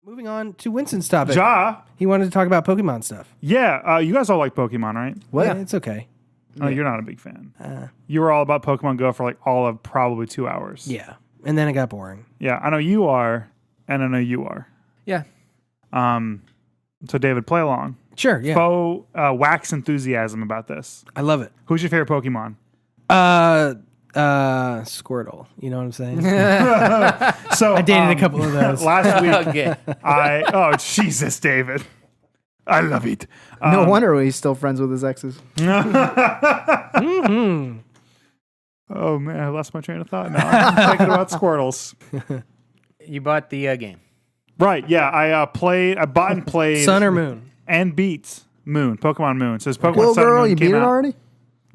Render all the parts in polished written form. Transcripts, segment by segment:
Moving on to Winston's topic. Ja. He wanted to talk about Pokemon stuff. Yeah, you guys all like Pokemon, right? What? Yeah, it's okay. Oh, you're not a big fan. You were all about Pokemon Go for like all of probably 2 hours. Yeah, and then it got boring. Yeah, I know you are, and I know you are. Yeah. So David, play along. Sure, yeah. Faux wax enthusiasm about this. I love it. Who's your favorite Pokemon? Squirtle. You know what I'm saying? So I dated a couple of those. Last week, Okay. oh Jesus, David, I love it. No wonder he's still friends with his exes. Mm-hmm. Oh man, I lost my train of thought. Now I'm thinking about Squirtles. You bought the game. Right? Yeah, I bought and played Sun or Moon? and beat Moon, Pokemon Moon. So it's Pokemon Well, Sun and girl, Moon you came beat it out. already?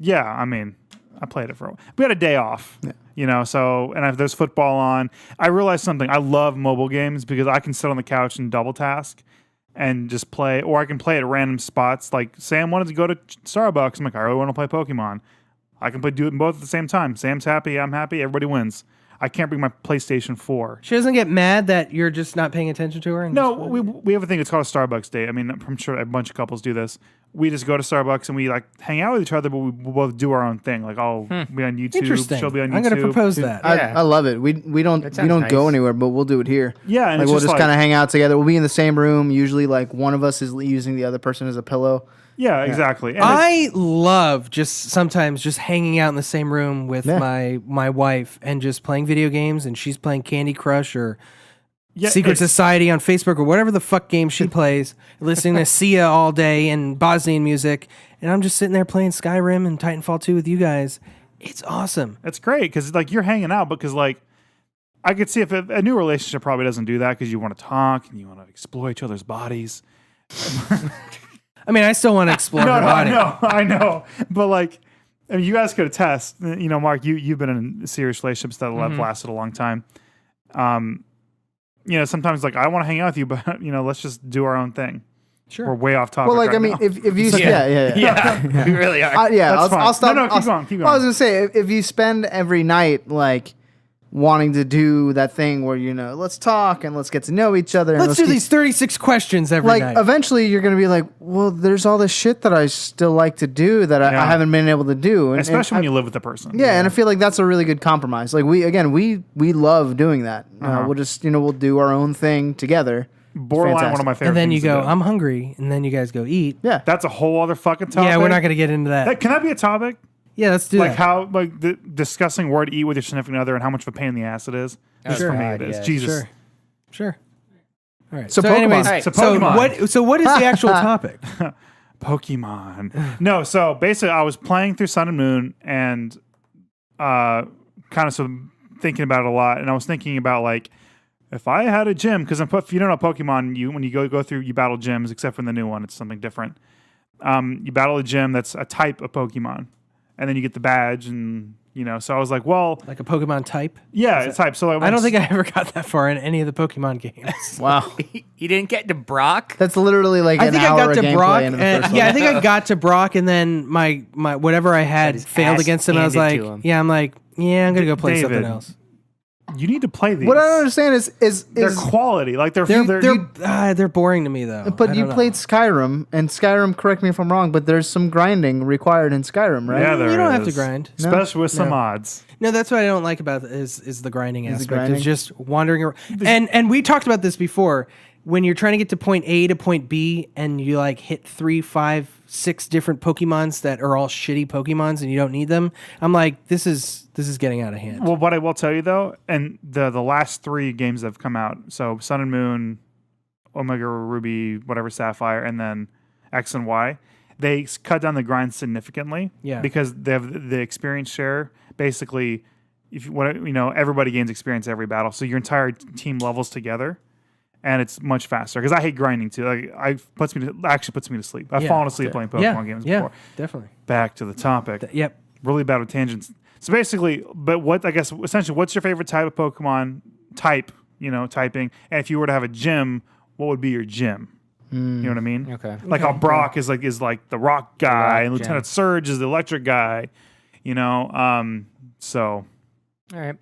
Yeah, I mean, I played it for a while. We had a day off, so, and if there's football on, I realized something. I love mobile games because I can sit on the couch and double task and just play, or I can play at random spots. Like, Sam wanted to go to Starbucks. I'm like, I really want to play Pokemon. I can do it both at the same time. Sam's happy, I'm happy, everybody wins. I can't bring my PlayStation 4. She doesn't get mad that you're just not paying attention to her? No, we have a thing. It's called a Starbucks date. I mean, I'm sure a bunch of couples do this. We just go to Starbucks and we like hang out with each other, but we both do our own thing. Like, I'll be on YouTube. Interesting. She'll be on YouTube. I'm going to propose that. Yeah. I love it. We don't sounds go nice. anywhere, but we'll do it here. Yeah, and Like it's we'll just just like- kind of hang out together. We'll be in the same room. Usually, like one of us is using the other person as a pillow. Yeah, exactly. And I love sometimes hanging out in the same room with my wife and just playing video games, and she's playing Candy Crush or Secret Society on Facebook or whatever the fuck game she plays, listening to Sia all day and Bosnian music, and I'm just sitting there playing Skyrim and Titanfall 2 with you guys. It's awesome. it's great because like you're hanging out because like I could see if a new relationship probably doesn't do that because you want to talk and you want to explore each other's bodies. I mean, I still want to explore her body. I know, but like, I mean, you guys could attest. You know, Mark, you've been in serious relationships that have lasted a long time. You know, sometimes like I want to hang out with you, but you know, let's just do our own thing. Sure. We're way off topic. Well, like right I mean, now. if you Yeah, we really are. I'll fine. stop. No, keep going, keep I was going. gonna say if you spend every night like wanting to do that thing where let's talk and let's get to know each other. And Let's do keep- these 36 questions every night. Eventually you're gonna be like, well, there's all this shit that I still like to do that I haven't been able to do, and, especially when you live with the person. Yeah, and I feel like that's a really good compromise. Like we love doing that. We'll just we'll do our own thing together. Borderline Fantastic. one of my favorite and then you things to go, do. I'm hungry, and then you guys go eat. Yeah, That's a whole other fucking topic. Yeah, we're not going to get into that. Can that be a topic? Yeah, let's do Like that. how discussing where to eat with your significant other and how much of a pain in the ass it is. Just Sure. for me, God, it is. yeah. Jesus. Sure. All right. So Pokemon. anyways, All right. So Pokemon. So what is the actual topic? Pokemon. No, so basically I was playing through Sun and Moon and kind of thinking about it a lot. And I was thinking about like, if I had a gym, because if you don't know Pokemon, when you go through, you battle gyms, except for the new one, it's something different. You battle a gym that's a type of Pokemon. And then you get the badge and, so I was like, well, Like a Pokemon type? yeah, it's type. So I don't think I ever got that far in any of the Pokemon games. wow, You didn't get to Brock? that's literally like I an think I hour got of to gameplay Brock. into the And, first yeah, I level. think I got to Brock, and then my whatever I had his failed ass against him. I was handed like, to him. I'm going to go play something David, else. you need to play these. What I don't understand is They're quality. Like they're They're boring to me, though. but I you don't know. played Skyrim, and Skyrim, correct me if I'm wrong, but there's some grinding required in Skyrim, right? Yeah, there You don't have to is. grind. Especially with some odds. No, that's what I don't like about it is the grinding aspect. grinding? It's just wandering around. And we talked about this before. When you're trying to get to point A to point B and you like hit 3, 5, 6 different Pokemons that are all shitty Pokemons and you don't need them, I'm like, this is getting out of hand. Well, what I will tell you though, and the last 3 games that have come out, so Sun and Moon, Omega Ruby, whatever Sapphire, and then X and Y, they cut down the grind significantly. Yeah. Because they have the experience share. Basically, everybody gains experience every battle, so your entire team levels together. And it's much faster because I hate grinding too. Like, puts me to sleep. I've fallen asleep playing Pokemon games before. Definitely. Back to the topic. Yep. Really bad with tangents. So basically, essentially, what's your favorite type of Pokemon typing? And if you were to have a gym, what would be your gym? You know what I mean? Okay. Like how Brock is like the rock guy, and rock Lieutenant gym. Surge is the electric guy. So All right.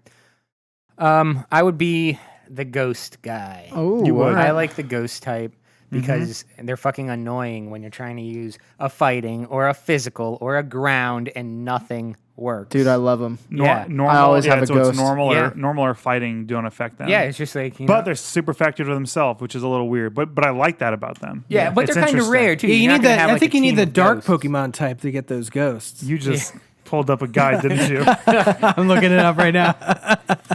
I would be the ghost guy. Oh, You would. I like the ghost type because they're fucking annoying when you're trying to use a fighting or a physical or a ground and nothing works. Dude, I love them. Yeah. Normal, I always have a so it's ghost. normal Yeah. or normal or fighting don't affect them. Yeah, it's just like, you But know. they're super effective to themselves, which is a little weird. But I like that about them. Yeah, but It's they're kind of interesting. rare too. Yeah, you You're need not gonna that. have, I like, think a you need team the of dark ghosts. Pokemon type to get those ghosts. You just pulled up a guide, didn't you? I'm looking it up right now.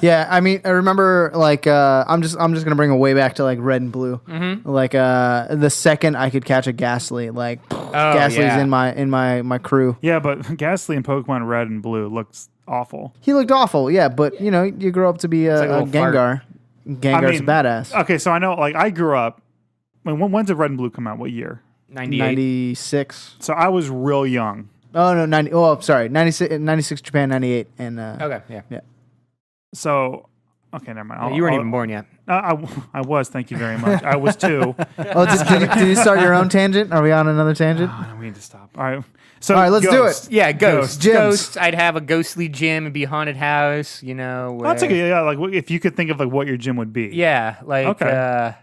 Yeah, I mean, I remember like I'm just gonna bring it way back to like red and blue. Mm-hmm. Like the second I could catch a Ghastly, like Ghastly's yeah. in my crew. Yeah, but Ghastly and Pokemon Red and Blue looks awful. He looked awful, yeah, but you know, you grow up to be like a a little fart. Gengar. Gengar's a badass. Okay, so I know, like, I grew up. When did Red and Blue come out? What year? 98. 96. So I was real young. Oh no, 90. Oh, sorry, 96 Japan, 98, and Okay, yeah. yeah. So, okay, never mind. You weren't even born yet. I was. Thank you very much. I was too. Oh, did you start your own tangent? Are we on another tangent? Oh, no, we need to stop. All right. So, All right, let's do Ghost. it. Yeah, ghosts. Gyms. Ghosts. I'd have a ghostly gym and be a haunted house, you know. Where, That's okay. Yeah, like if you could think of like what your gym would be. Yeah, like Okay.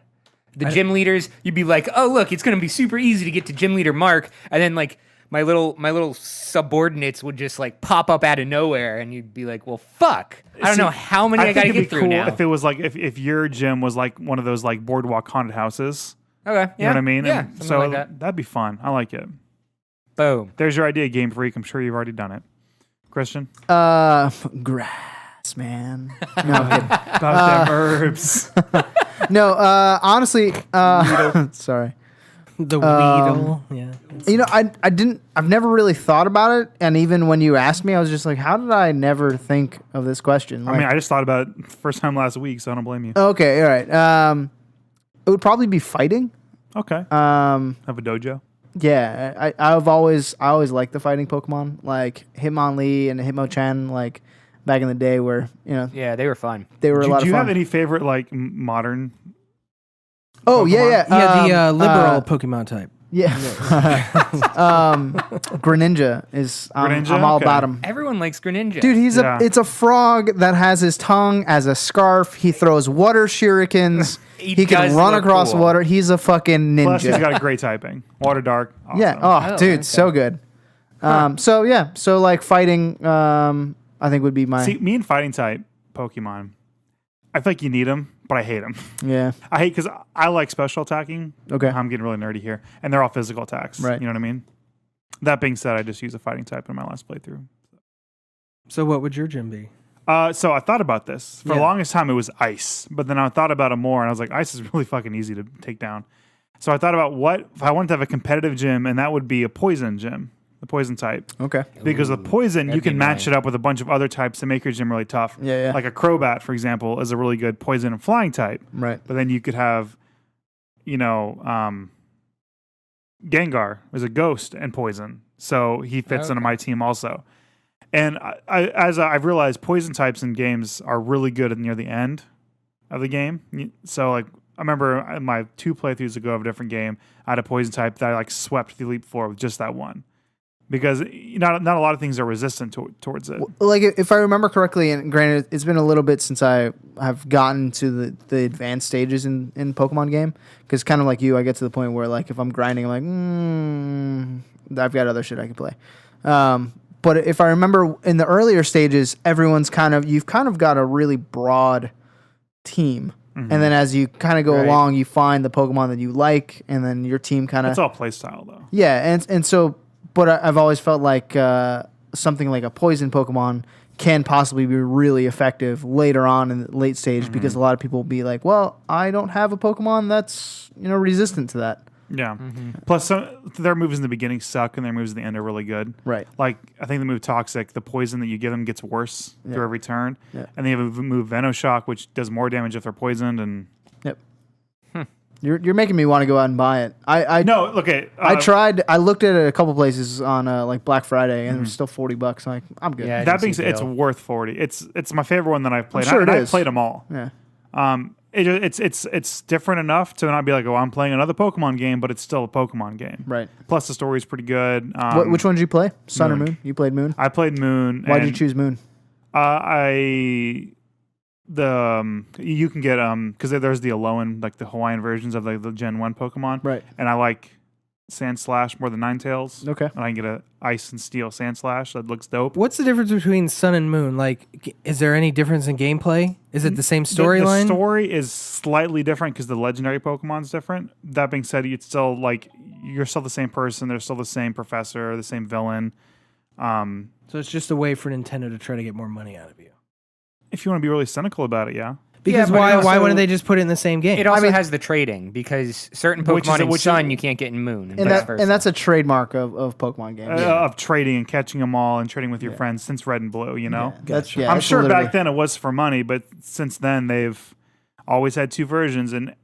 The gym leaders, you'd be like, oh look, it's gonna be super easy to get to gym leader Mark, and then like my little subordinates would just like pop up out of nowhere, and you'd be like, well, fuck, I don't See, know how many I think gotta it'd be get through cool now. if it was like if your gym was like one of those like boardwalk haunted houses. Okay, yeah, You know what I mean? Yeah, And something so like that. that'd be fun. I like it. Boom. There's your idea, Game Freak. I'm sure you've already done it. Christian? Grass, man. No, I'm kidding. About them herbs. No, honestly, sorry. The Weedle. Yeah. You know, I've never really thought about it, and even when you asked me, I was just like, how did I never think of this question? I mean, I just thought about it the first time last week, so I don't blame you. Okay, all right. It would probably be fighting. Okay. Um, Have a dojo. yeah, I always liked the fighting Pokemon, like Hitmonlee and Hitmonchan, like back in the day, where you know Yeah, they were fun. they were a lot Do of you fun. have any favorite like modern? Oh yeah, Pokemon? yeah, Yeah, the liberal Pokemon type. yeah. Greninja is Greninja? I'm all Okay. about him. Everyone likes Greninja. Dude, Yeah. it's a frog that has his tongue as a scarf. He throws water shurikens. He He can does run look across cool. water. He's a fucking Plus, he's ninja. got a great typing. Water dark. Awesome. Yeah. Oh, Oh, dude, okay. so good. So yeah. So like fighting, I think would be my See, me and fighting type Pokemon, I feel like you need them, but I hate them. yeah. I hate because I like special attacking. Okay. I'm getting really nerdy here, and they're all physical attacks. Right. You know what I mean? That being said, I just use a fighting type in my last playthrough. So what would your gym be? So I thought about this. For the Yeah. longest time, it was ice. But then I thought about it more, and I was like, ice is really fucking easy to take down. So I thought about what if I wanted to have a competitive gym, and that would be a poison gym, the poison type. Okay. Because with poison, you that'd be can match annoying. it up with a bunch of other types to make your gym really tough. Yeah, yeah. Like a Crobat, for example, is a really good poison and flying type. Right. But then you could have, you know, Gengar is a ghost and poison. So he fits into my team also. And as I've realized, poison types in games are really good near the end of the game. So, like, I remember in my 2 playthroughs ago of a different game, I had a poison type that I, like, swept the Elite Four with just that one. Because not a lot of things are resistant towards it. Like if I remember correctly, and granted, it's been a little bit since I have gotten to the advanced stages in Pokemon game. Because kind of like you, I get to the point where like if I'm grinding, I'm like, I've got other shit I can play. But if I remember in the earlier stages, you've kind of got a really broad team. And then as you kind of go Right. along, you find the Pokemon that you like, and then your team kind It's of all playstyle, though. yeah, and so, but I've always felt like something like a poison Pokemon can possibly be really effective later on in the late stage because a lot of people will be like, well, I don't have a Pokemon that's resistant to that. Yeah. Plus, their moves in the beginning suck, and their moves at the end are really good. Right. Like, I think the move Toxic, the poison that you give them gets worse through every turn. Yeah. And they have a move Venoshock, which does more damage if they're poisoned. And Yep. You're making me want to go out and buy it. I no, okay. I tried. I looked at it a couple places on like Black Friday, and it was still $40. I'm like, I'm good. Yeah. I That didn't being see said, it's Dale. worth 40. It's my favorite one that I've played. sure it I've is. played them all. Yeah. It's different enough to not be like, oh, I'm playing another Pokemon game, but it's still a Pokemon game. Right. Plus, the story's pretty good. Which one did you play? Sun or Moon. Moon? You played Moon. I played Moon. Why did you and, choose Moon? I you can get because there's the Alolan, like the Hawaiian versions of the Gen 1 Pokemon. Right. And I like Sandslash more than Ninetales. Okay. And I can get a Ice and Steel Sandslash. That looks dope. What's the difference between Sun and Moon? Like, is there any difference in gameplay? Is it the same storyline? The story is slightly different because the legendary Pokemon's different. That being said, it's still like you're still the same person. There's still the same professor, the same villain. So it's just a way for Nintendo to try to get more money out of you. If you want to be really cynical about it, yeah. Because but why also- wouldn't they just put it in the same game? It also has the trading because certain Pokemon in Sun you can't get in Moon, and vice versa. And that's a trademark of Pokemon games. Of trading and catching them all and trading with your friends since Red and Blue, you know? That's, I'm that's sure literally- back then it was for money, but since then they've always had two versions and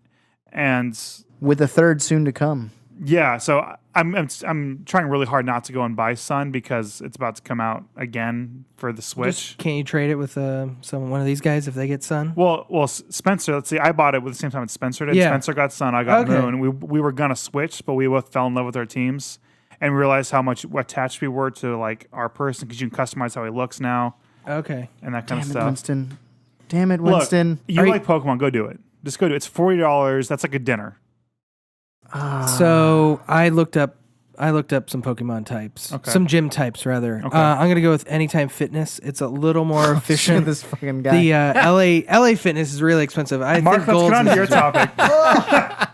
with a third soon to come. yeah, so I'm trying really hard not to go and buy Sun because it's about to come out again for the Switch. Just, can't you trade it with one of these guys if they get Sun? Well, Spencer. Let's see. I bought it with the same time as Spencer did. Yeah. Spencer got Sun. I got Okay. Moon. We were gonna switch, but we both fell in love with our teams and realized how much attached we were to like our person because you can customize how he looks now Okay. and that kind Damn of it, stuff. Winston. Damn it, Look, Winston. you like Pokemon? Go do it. Just go do it. It's $40. That's like a dinner. So I looked up some Pokemon types, Okay. some gym types rather. Okay. I'm gonna go with Anytime Fitness. It's a little more efficient. This fucking guy. The LA Fitness is really expensive. I Mark, think let's Gold's get on to is- your topic.